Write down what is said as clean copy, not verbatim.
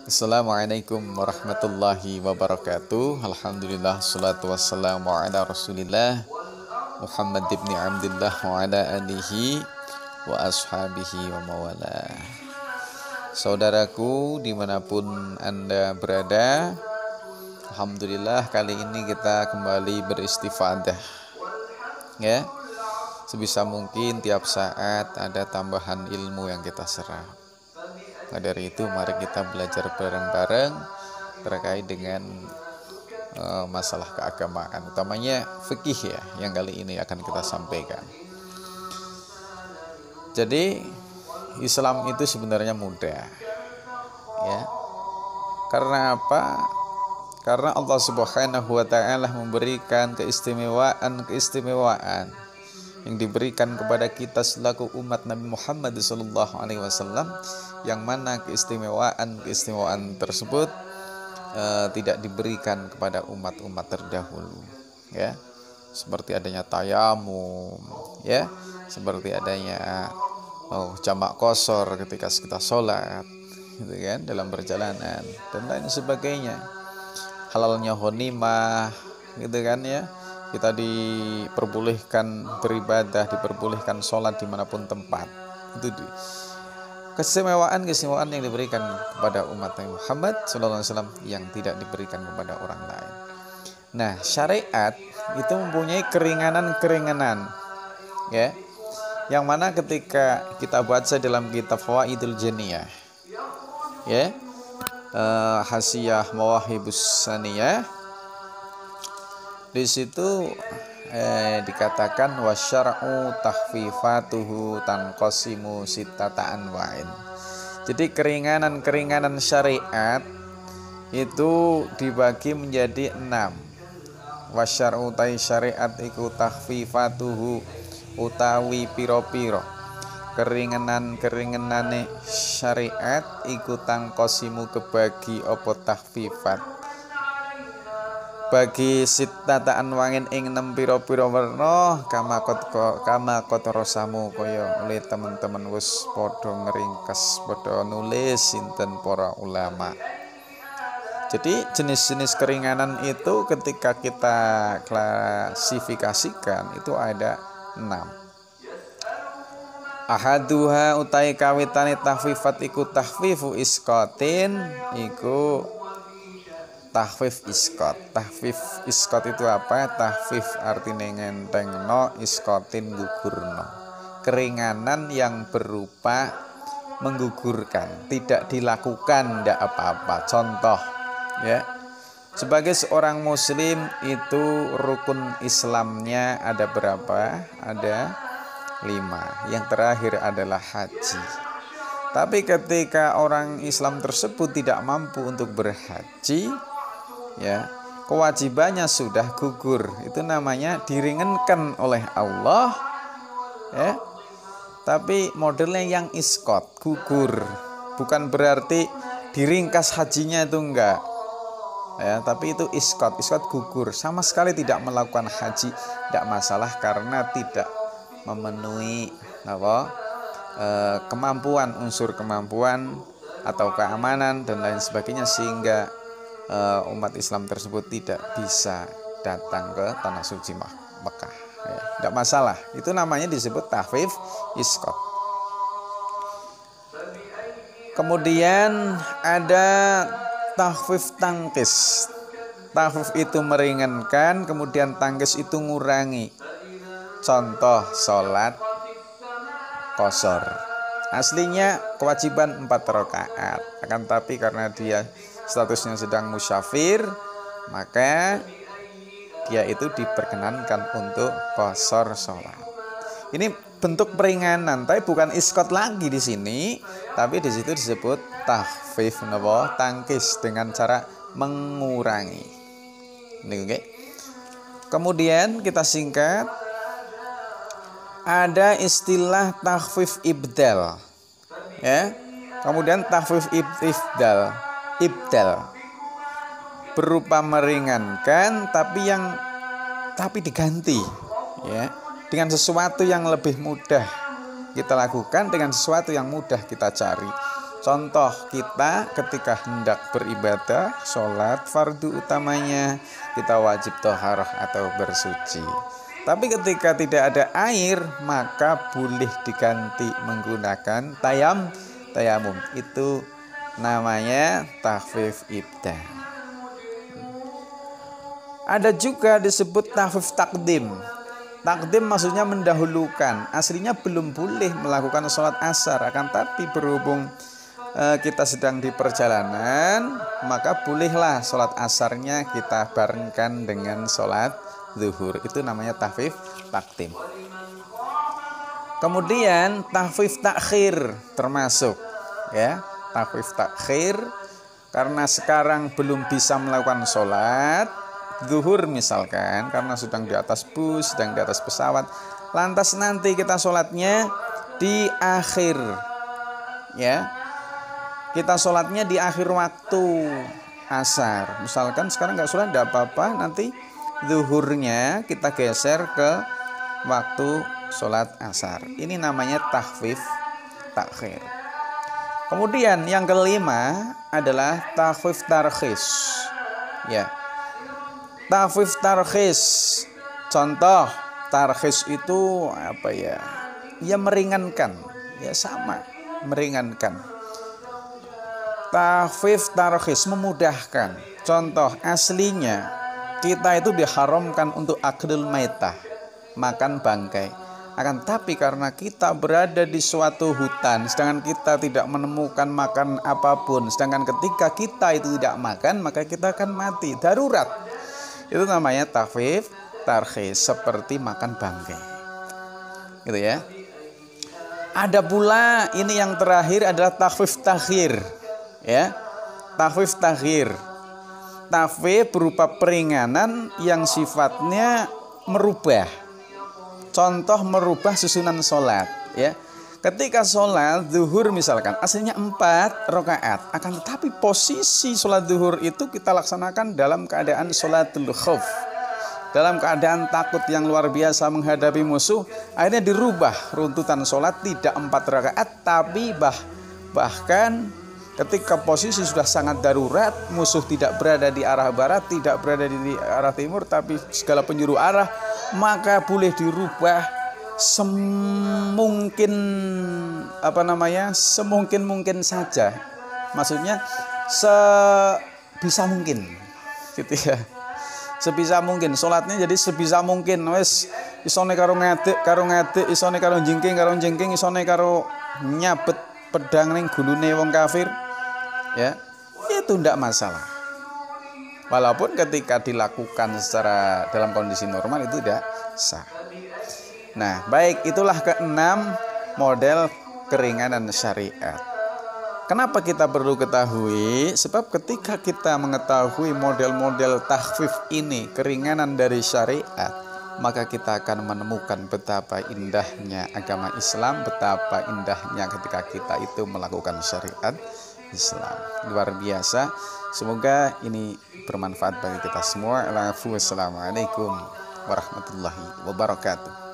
Assalamualaikum warahmatullahi wabarakatuh. Alhamdulillah, salatu wassalamu ala rasulillah Muhammad ibn Abdullah wa ala alihi wa ashabihi wa mawala. Saudaraku dimanapun Anda berada, Alhamdulillah kali ini kita kembali beristifadah, ya. Sebisa mungkin tiap saat ada tambahan ilmu yang kita serap. Nah, dari itu mari kita belajar bareng-bareng terkait dengan masalah keagamaan, utamanya fikih ya, yang kali ini akan kita sampaikan. Jadi Islam itu sebenarnya mudah, ya. Karena apa? Karena Allah Subhanahu wa taala memberikan keistimewaan yang diberikan kepada kita selaku umat Nabi Muhammad SAW, yang mana keistimewaan tersebut tidak diberikan kepada umat-umat terdahulu, ya. Seperti adanya tayamum, ya, seperti adanya jamak qashar ketika kita sholat, gitu kan, dalam perjalanan dan lain sebagainya. Halalnya ghanimah, gitu kan, ya. Kita diperbolehkan beribadah, diperbolehkan sholat dimanapun tempat. Itu keistimewaan yang diberikan kepada umat Nabi Muhammad SAW yang tidak diberikan kepada orang lain. Nah, syariat itu mempunyai keringanan, ya, yang mana ketika kita baca dalam kitab Fawaidul Janiyah, ya, Hasiyah Mawahibus Saniyah, di situ dikatakan wasyar'u tahfifatuhu tanqasimu sittata anwa'in. Jadi keringanan syariat itu dibagi menjadi 6. Wasyar'u tai syariat iku tahfifatuhu utawi piro-piro keringanane syariat iku tanqasimu kebagi apa tahfifat bagi sittata anwangin ing 6 pira-pira werna kama rosamu kaya oleh teman-teman wis padha ngeringkes, padha nulis sinten para ulama. Jadi jenis-jenis keringanan itu ketika kita klasifikasikan itu ada 6. Ahaduha utai kawitane tahfifat iku tahfifu isqatin iku tahfif isqat. Tahfif isqat itu apa? Tahfif artinya ngentengno, isqatin gugurno. Keringanan yang berupa menggugurkan, tidak dilakukan, tidak apa-apa. Contoh, ya. Sebagai seorang muslim itu rukun Islamnya ada berapa? Ada 5. Yang terakhir adalah haji. Tapi ketika orang Islam tersebut tidak mampu untuk berhaji, ya, kewajibannya sudah gugur, itu namanya diringankan oleh Allah, ya. Tapi modelnya yang iskot, gugur, bukan berarti diringkas hajinya, itu enggak, ya, tapi itu iskot gugur, sama sekali tidak melakukan haji, tidak masalah karena tidak memenuhi kemampuan, unsur kemampuan atau keamanan dan lain sebagainya, sehingga umat Islam tersebut tidak bisa datang ke tanah suci Mekah, ya. Tidak masalah, itu namanya disebut tahfif isqat. Kemudian ada tahfif tangkis. Tahfif itu meringankan, kemudian tangkis itu ngurangi. Contoh sholat qashar, aslinya kewajiban 4 rakaat, akan tapi karena dia statusnya sedang musyafir, maka dia itu diperkenankan untuk qashar sholat. Ini bentuk peringanan, tapi bukan iskot lagi di sini, tapi di situ disebut tahfif tangkis dengan cara mengurangi. Ini, okay? Kemudian kita singkat, ada istilah tahfif ibdal, ya. Kemudian tahfif ibdal berupa meringankan tapi diganti, ya, dengan sesuatu yang lebih mudah kita lakukan, dengan sesuatu yang mudah kita cari. Contoh kita ketika hendak beribadah, sholat fardu utamanya, kita wajib toharoh atau bersuci. Tapi ketika tidak ada air, maka boleh diganti menggunakan tayamum. Itu namanya takhfif ibda. Ada juga disebut takhfif takdim. Takdim maksudnya mendahulukan. Aslinya belum boleh melakukan sholat asar, akan tapi berhubung kita sedang di perjalanan, maka bolehlah sholat asarnya kita barengkan dengan sholat zuhur. Itu namanya takhfif takdim. Kemudian takhfif takhir termasuk, ya, takhfif takhir karena sekarang belum bisa melakukan sholat zuhur misalkan, karena sedang di atas bus, sedang di atas pesawat, lantas nanti kita sholatnya di akhir, ya. Kita sholatnya di akhir waktu asar. Misalkan sekarang nggak sholat, tidak apa-apa. Nanti zuhurnya kita geser ke waktu sholat asar. Ini namanya takhfif takhir. Kemudian yang kelima adalah takhfif tarkhis. Ya, takhfif tarkhis. Contoh tarkhis itu apa ya? Ya meringankan. Ya sama, meringankan. Takhfif tarkhis memudahkan. Contoh aslinya kita itu diharamkan untuk aklul maitah, makan bangkai. Akan tapi karena kita berada di suatu hutan, sedangkan kita tidak menemukan makan apapun, sedangkan ketika kita itu tidak makan, maka kita akan mati, darurat. Itu namanya takhfif tarkhis, seperti makan bangkai. Gitu ya. Ada pula ini yang terakhir adalah takhfif takhir. Ya, takhfif takhir. Takhfif berupa peringanan yang sifatnya merubah. Contoh merubah susunan sholat, ya. Ketika sholat zuhur misalkan aslinya 4 rakaat, akan tetapi posisi sholat zuhur itu kita laksanakan dalam keadaan sholatul khauf, dalam keadaan takut yang luar biasa menghadapi musuh. Akhirnya dirubah runtutan sholat, tidak 4 rakaat, tapi bahkan ketika posisi sudah sangat darurat, musuh tidak berada di arah barat, tidak berada di arah timur, tapi segala penjuru arah, maka boleh dirubah semungkin saja. Maksudnya sebisa mungkin, gitu ya. Sebisa mungkin, sholatnya jadi sebisa mungkin. Wes isone karo ngadek, isone karo jengking, isone karo nyabet pedang ning gulune wong kafir, ya, itu tidak masalah. Walaupun ketika dilakukan secara dalam kondisi normal itu tidak sah. Nah, baik, itulah keenam model keringanan syariat. Kenapa kita perlu ketahui? Sebab ketika kita mengetahui model-model takhfif ini, keringanan dari syariat, maka kita akan menemukan betapa indahnya agama Islam, betapa indahnya ketika kita itu melakukan syariat Islam. Luar biasa. Semoga ini bermanfaat bagi kita semua. Assalamualaikum warahmatullahi wabarakatuh.